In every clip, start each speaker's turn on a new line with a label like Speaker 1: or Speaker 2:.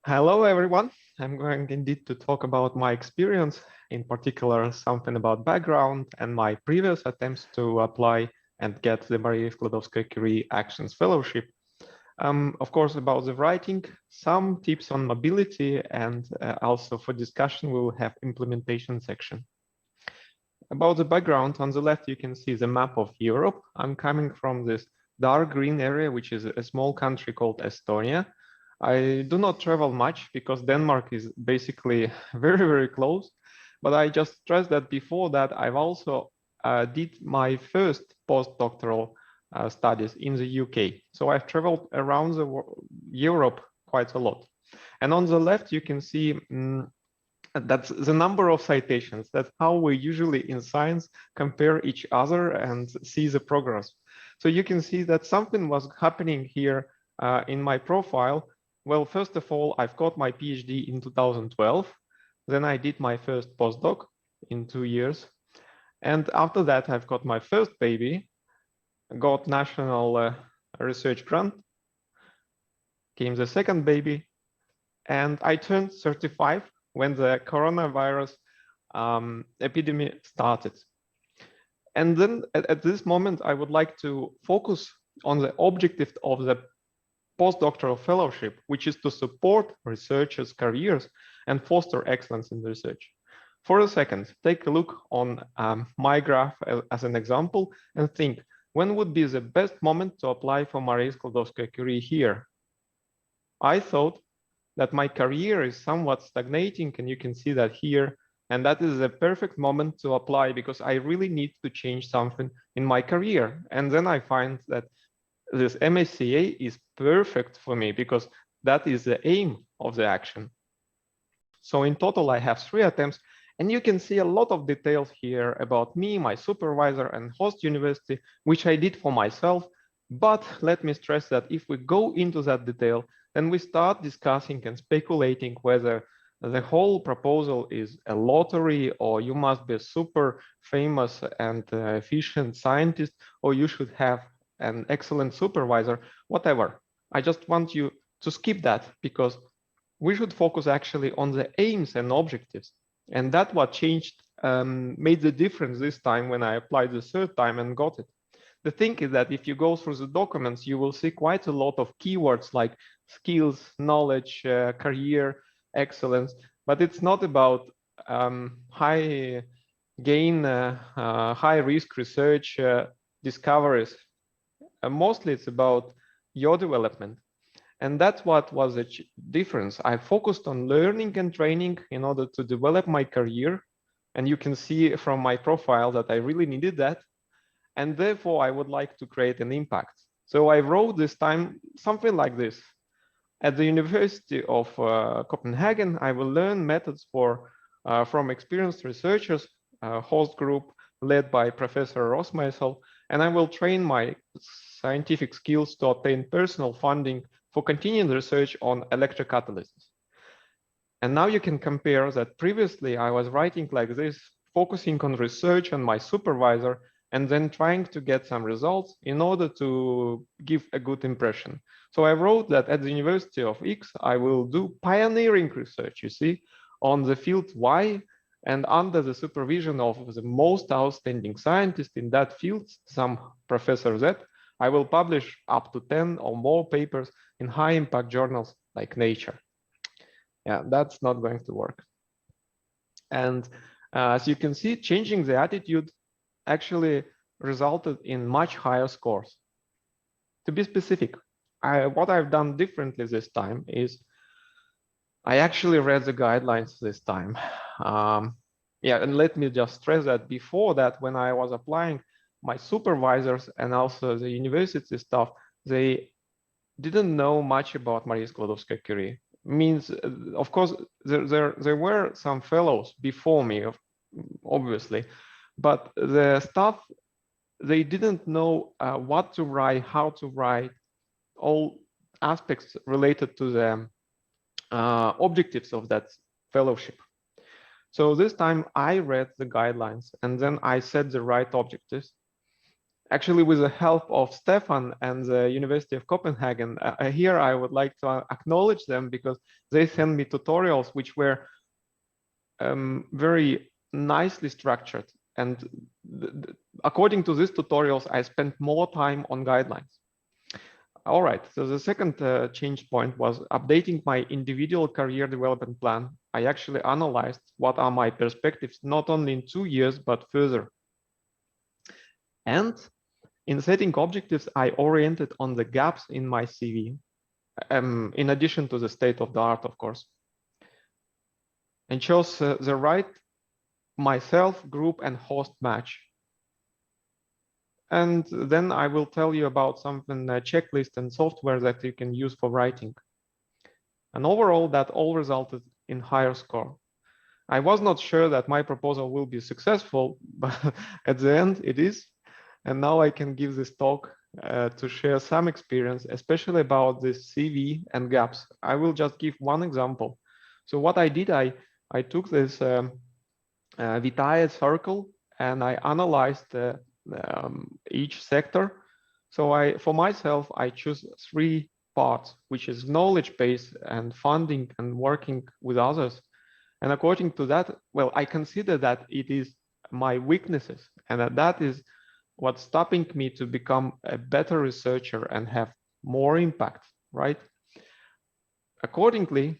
Speaker 1: Hello, everyone. I'm going indeed to talk about my experience, in particular, something about background and my previous attempts to apply and get the Marie Skłodowska-Curie Actions Fellowship. Of course, about the writing, some tips on mobility, and also for discussion, we will have implementation section. About the background, on the left, you can see the map of Europe. I'm coming from this dark green area, which is a small country called Estonia. I do not travel much because Denmark is basically very close. But I just stressed that before that, I've also did my first postdoctoral studies in the UK. So I've traveled around Europe quite a lot. And on the left, you can see that's the number of citations. That's how we usually in science compare each other and see the progress. So you can see that something was happening here in my profile. Well, first of all, I've got my PhD in 2012. Then I did my first postdoc in 2 years. And after that, I've got my first baby, got national research grant, came the second baby, and I turned 35 when the coronavirus epidemic started. And then at this moment, I would like to focus on the objective of the postdoctoral fellowship, which is to support researchers' careers and foster excellence in research. For a second, take a look on my graph as an example and think, when would be the best moment to apply for Marie Skłodowska-Curie here? I thought that my career is somewhat stagnating, and you can see that here, and that is a perfect moment to apply because I really need to change something in my career. And then I find that this MSCA is perfect for me because that is the aim of the action. So in total, I have 3 attempts, and you can see a lot of details here about me, my supervisor, and host university, which I did for myself. But let me stress that if we go into that detail, then we start discussing and speculating whether the whole proposal is a lottery, or you must be a super famous and efficient scientist, or you should have an excellent supervisor, whatever. I just want you to skip that because we should focus actually on the aims and objectives. And that's what changed, made the difference this time when I applied the third time and got it. The thing is that if you go through the documents, you will see quite a lot of keywords like skills, knowledge, career, excellence, but it's not about high gain, high risk research discoveries. Mostly it's about your development. And that's what was the difference. I focused on learning and training in order to develop my career. And you can see from my profile that I really needed that. And therefore, I would like to create an impact. So I wrote this time something like this. At the University of Copenhagen, I will learn methods from experienced researchers, host group led by Professor Rosmeisel, and I will train my scientific skills to obtain personal funding for continuing research on electrocatalysis. And now you can compare that previously I was writing like this, focusing on research and my supervisor, and then trying to get some results in order to give a good impression. So I wrote that at the University of X, I will do pioneering research, you see, on the field Y, and under the supervision of the most outstanding scientist in that field, some Professor Z, I will publish up to 10 or more papers in high impact journals like Nature. Yeah, that's not going to work. And as you can see, changing the attitude actually resulted in much higher scores. To be specific, what I've done differently this time is I actually read the guidelines this time. Yeah, and let me just stress that before that, when I was applying, my supervisors and also the university staff, they didn't know much about Marie Skłodowska-Curie. Means, of course, there were some fellows before me, obviously, but the staff, they didn't know what to write, how to write, all aspects related to the objectives of that fellowship. So this time I read the guidelines and then I set the right objectives. Actually, with the help of Stefan and the University of Copenhagen, here I would like to acknowledge them because they sent me tutorials which were very nicely structured. And according to these tutorials, I spent more time on guidelines. All right, so the second change point was updating my individual career development plan. I actually analyzed what are my perspectives, not only in 2 years, but further. And in setting objectives, I oriented on the gaps in my CV, in addition to the state of the art, of course. And chose the right myself, group, and host match. And then I will tell you about something, a checklist and software that you can use for writing. And overall, that all resulted in higher score. I was not sure that my proposal will be successful, but at the end it is. And now I can give this talk to share some experience, especially about this CV and gaps. I will just give one example. So what I did, I took this Vitae circle and I analyzed each sector. So for myself, I choose 3 parts, which is knowledge base and funding and working with others. And according to that, well, I consider that it is my weaknesses and that is what's stopping me to become a better researcher and have more impact, right? Accordingly,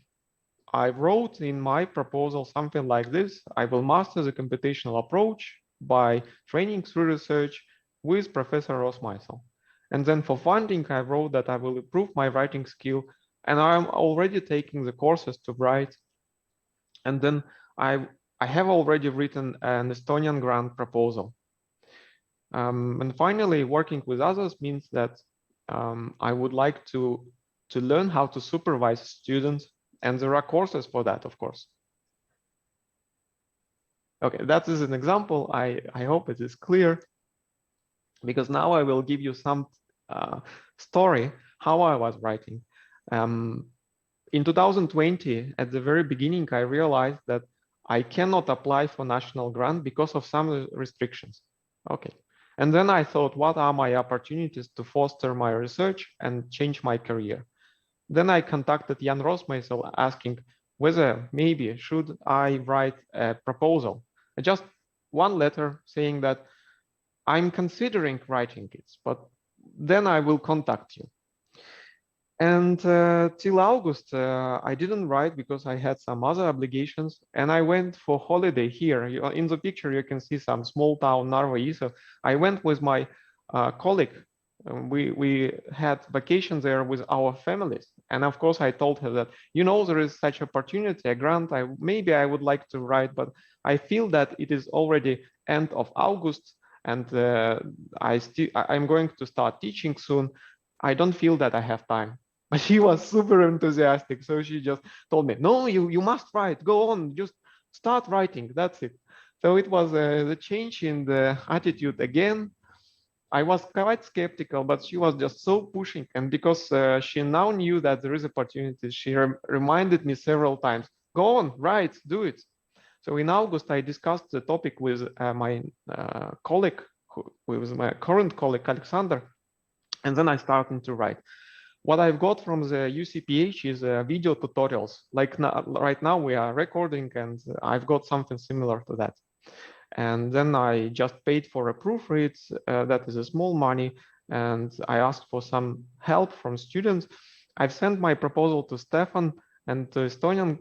Speaker 1: I wrote in my proposal something like this: I will master the computational approach by training through research with Professor Rosmeisel. And then for funding, I wrote that I will improve my writing skill, and I'm already taking the courses to write. And then I have already written an Estonian grant proposal. And finally, working with others means that I would like to learn how to supervise students, and there are courses for that, of course. Okay, that is an example. I hope it is clear, because now I will give you some story how I was writing. In 2020, at the very beginning, I realized that I cannot apply for national grant because of some restrictions. Okay. And then I thought, what are my opportunities to foster my research and change my career? Then I contacted Jan Rosmeisel asking whether maybe should I write a proposal. Just one letter saying that I'm considering writing it, but then I will contact you. And till August, I didn't write because I had some other obligations, and I went for holiday here. In the picture, you can see some small town, Narva-Iso. I went with my colleague. We had vacation there with our families. And of course, I told her that, you know, there is such opportunity, a grant, maybe I would like to write, but I feel that it is already end of August, and I'm going to start teaching soon. I don't feel that I have time. But she was super enthusiastic. So she just told me, no, you must write, go on, just start writing, that's it. So it was the change in the attitude again. I was quite skeptical, but she was just so pushing. And because she now knew that there is opportunity, she reminded me several times, go on, write, do it. So in August, I discussed the topic with my colleague, with my current colleague, Alexander, and then I started to write. What I've got from the UCPH is video tutorials. Like right now we are recording, and I've got something similar to that. And then I just paid for a proofread, that is a small money, and I asked for some help from students. I've sent my proposal to Stefan and to Estonian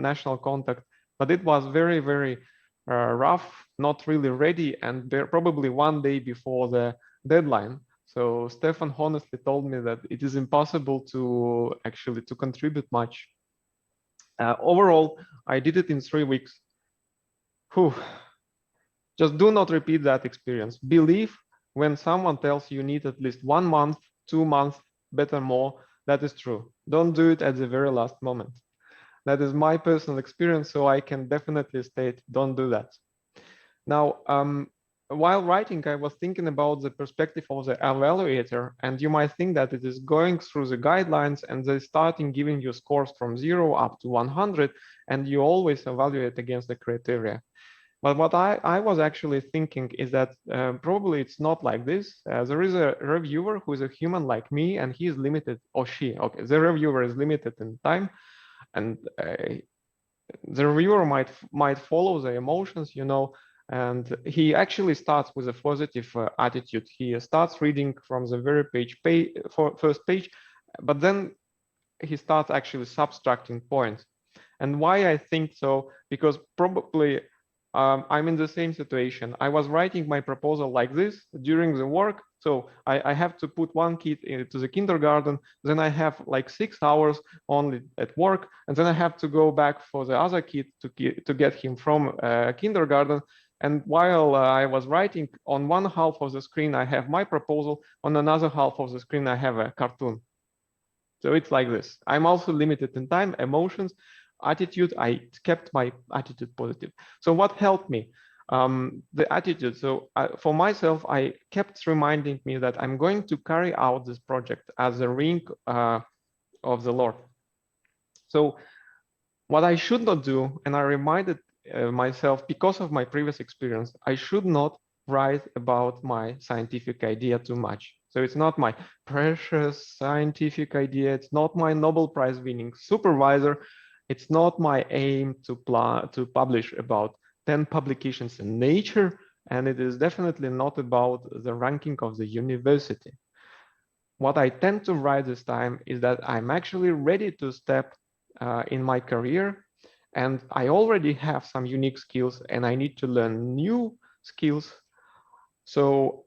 Speaker 1: national contact, but it was very, very rough, not really ready, and probably one day before the deadline. So Stefan honestly told me that it is impossible to actually contribute much. Overall, I did it in 3 weeks. Whew. Just do not repeat that experience. Believe when someone tells you need at least 1 month, 2 months, better more, that is true. Don't do it at the very last moment. That is my personal experience, so I can definitely state, don't do that. Now, while writing, I was thinking about the perspective of the evaluator, and you might think that it is going through the guidelines and they starting giving you scores from 0 up to 100, and you always evaluate against the criteria. But what I was actually thinking is that probably it's not like this. There is a reviewer who is a human like me, and he is limited, or she. Okay, the reviewer is limited in time, and the reviewer might follow the emotions, you know, and he actually starts with a positive attitude. He starts reading from the very first page, but then he starts actually subtracting points. And why I think so? Because probably I'm in the same situation. I was writing my proposal like this during the work. So I have to put one kid into the kindergarten. Then I have like 6 hours only at work. And then I have to go back for the other kid to get him from kindergarten. And while I was writing, on one half of the screen, I have my proposal. On another half of the screen, I have a cartoon. So it's like this. I'm also limited in time, emotions, attitude. I kept my attitude positive. So what helped me? The attitude. So for myself, I kept reminding me that I'm going to carry out this project as a ring of the Lord. So what I should not do, and I reminded myself because of my previous experience, I should not write about my scientific idea too much. So it's not my precious scientific idea. It's not my Nobel Prize winning supervisor. It's not my aim to publish about 10 publications in Nature. And it is definitely not about the ranking of the university. What I tend to write this time is that I'm actually ready to step in my career, and I already have some unique skills and I need to learn new skills. So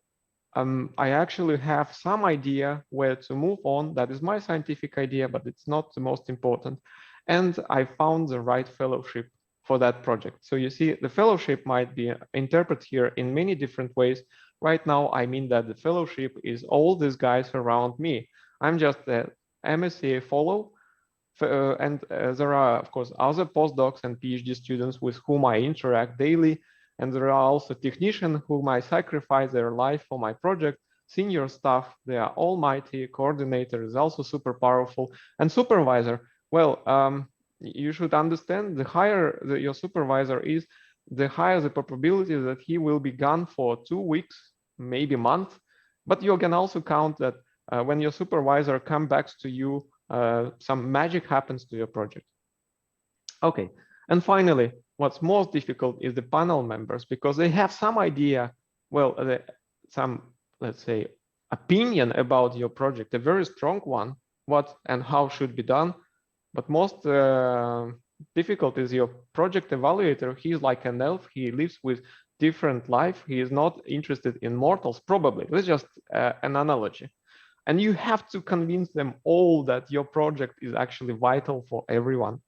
Speaker 1: I actually have some idea where to move on. That is my scientific idea, but it's not the most important. And I found the right fellowship for that project. So you see, the fellowship might be interpreted here in many different ways. Right now, I mean that the fellowship is all these guys around me. I'm just a MSCA fellow, and there are, of course, other postdocs and PhD students with whom I interact daily. And there are also technicians whom I sacrifice their life for my project. Senior staff, they are almighty. Coordinator is also super powerful. And supervisor, well, you should understand the higher your supervisor is, the higher the probability that he will be gone for 2 weeks, maybe a month. But you can also count that when your supervisor comes back to you, some magic happens to your project. Okay, and finally, what's most difficult is the panel members, because they have some idea, well, some, let's say, opinion about your project, a very strong one, what and how should be done. But most difficult is your project evaluator. He's like an elf. He lives with different life. He is not interested in mortals, probably. This is just an analogy. And you have to convince them all that your project is actually vital for everyone.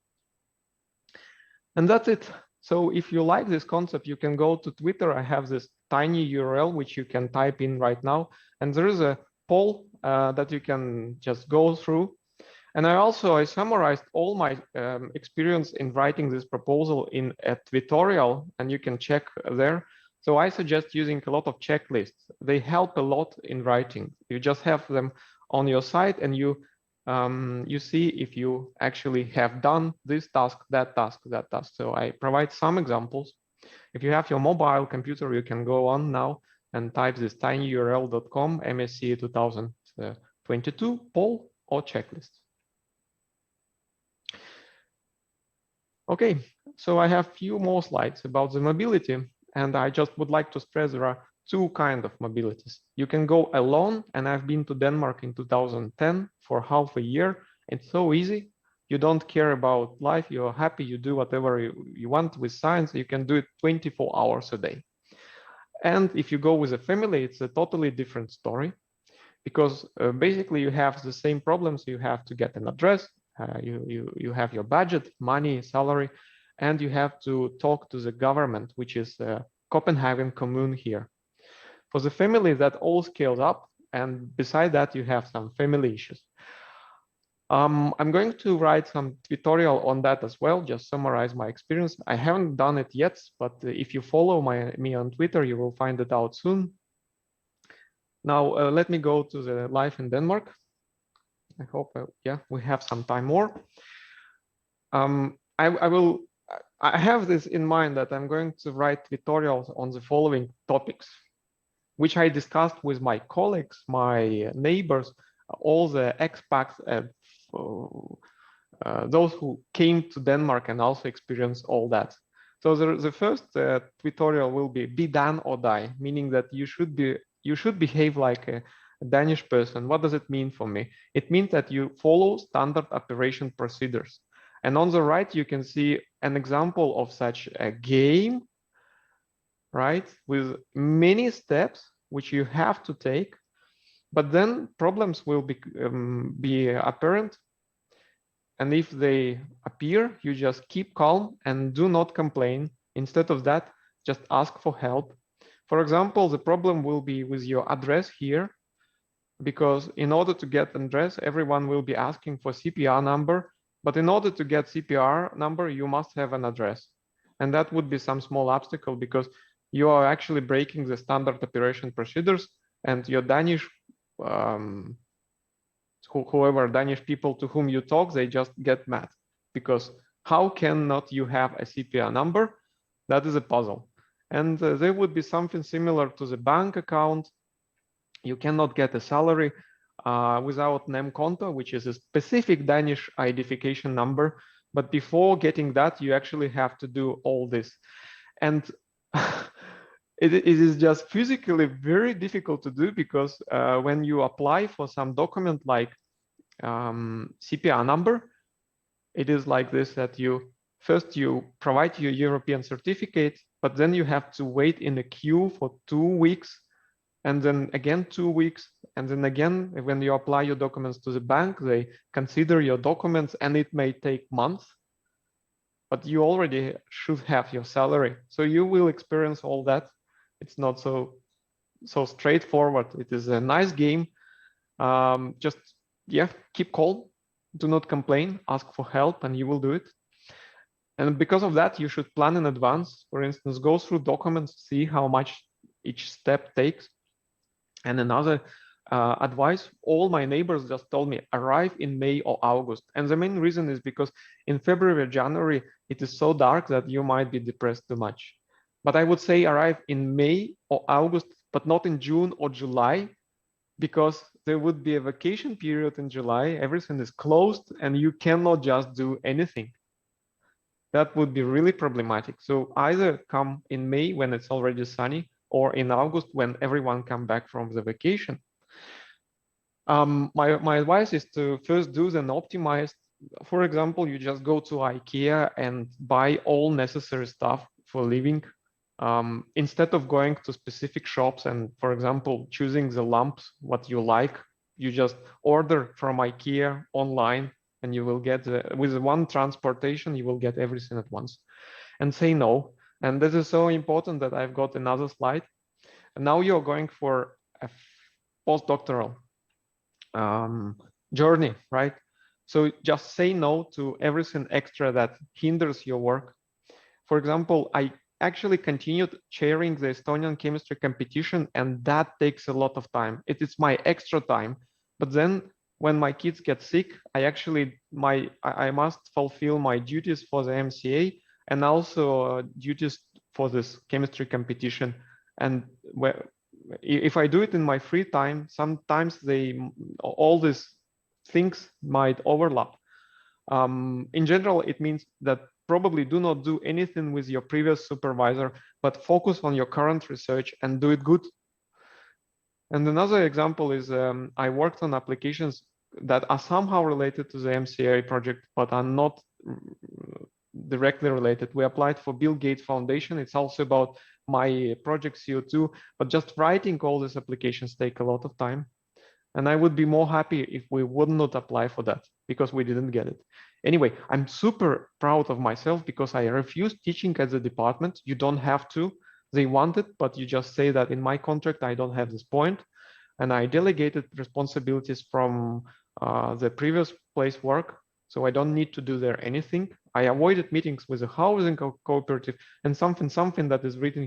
Speaker 1: And that's it. So if you like this concept, you can go to Twitter. I have this tiny URL, which you can type in right now. And there is a poll that you can just go through. And I summarized all my experience in writing this proposal in a tutorial, and you can check there. So I suggest using a lot of checklists. They help a lot in writing. You just have them on your site, and you see if you actually have done this task, that task, that task. So I provide some examples. If you have your mobile computer, you can go on now and type this tinyurl.com MSCA 2022 poll or checklist. Okay, so I have few more slides about the mobility, and I just would like to stress there are two kinds of mobilities. You can go alone, and I've been to Denmark in 2010 for half a year. It's so easy. You don't care about life. You're happy. You do whatever you want with science. You can do it 24 hours a day. And if you go with a family, it's a totally different story, because basically you have the same problems. You have to get an address. You have your budget, money, salary, and you have to talk to the government, which is Copenhagen Commune here. For the family, that all scales up, and beside that, you have some family issues. I'm going to write some tutorial on that as well, just summarize my experience. I haven't done it yet, but if you follow me on Twitter, you will find it out soon. Now, let me go to the life in Denmark. I hope, yeah, we have some time more. I have this in mind that I'm going to write tutorials on the following topics, which I discussed with my colleagues, my neighbors, all the expats, those who came to Denmark and also experienced all that. So the first tutorial will be done or die, meaning that you should behave like a Danish person. What does it mean for me? It means that you follow standard operation procedures. And on the right, you can see an example of such a game, right? With many steps which you have to take, but then problems will be apparent. And if they appear, you just keep calm and do not complain. Instead of that, just ask for help. For example, the problem will be with your address here, because in order to get an address, everyone will be asking for CPR number. But in order to get CPR number, you must have an address. And that would be some small obstacle because you are actually breaking the standard operation procedures, and your Danish, whoever Danish people to whom you talk, they just get mad because how cannot you have a CPR number? That is a puzzle. And there would be something similar to the bank account. You cannot get a salary without nemkonto, which is a specific Danish identification number. But before getting that, you actually have to do all this. And it is just physically very difficult to do because when you apply for some document like CPR number, it is like this, that you provide your European certificate, but then you have to wait in a queue for 2 weeks, and then again 2 weeks, and then again when you apply your documents to the bank, they consider your documents, and it may take months, but you already should have your salary. So you will experience all that. It's not so straightforward. It is a nice game. Just keep calm, do not complain, ask for help, and you will do it. And because of that, you should plan in advance. For instance, go through documents, see how much each step takes. And another advice, all my neighbors just told me, arrive in May or August. And the main reason is because in February or January, it is so dark that you might be depressed too much. But I would say arrive in May or August, but not in June or July, because there would be a vacation period in July, everything is closed, and you cannot just do anything. That would be really problematic. So either come in May when it's already sunny, or in August when everyone come back from the vacation. My advice is to first do an optimized. For example, you just go to IKEA and buy all necessary stuff for living. Instead of going to specific shops and, for example, choosing the lamps, what you like, you just order from IKEA online, and you will get, with one transportation, you will get everything at once. And say no. And this is so important that I've got another slide. And now you're going for a postdoctoral journey, right? So just say no to everything extra that hinders your work. For example, I actually continued chairing the Estonian chemistry competition, and that takes a lot of time. It is my extra time. But then when my kids get sick, I must fulfill my duties for the MSCA and also duties for this chemistry competition. And if I do it in my free time, sometimes all these things might overlap. In general, it means that probably do not do anything with your previous supervisor, but focus on your current research and do it good. And another example is I worked on applications that are somehow related to the MSCA project, but are not directly related. We applied for Bill Gates Foundation. It's also about my project CO2, but just writing all these applications take a lot of time. And I would be more happy if we would not apply for that because we didn't get it. Anyway, I'm super proud of myself because I refused teaching at the department. You don't have to. They want it, but you just say that in my contract, I don't have this point. And I delegated responsibilities from the previous place work. So I don't need to do there anything. I avoided meetings with a housing cooperative, and something that is written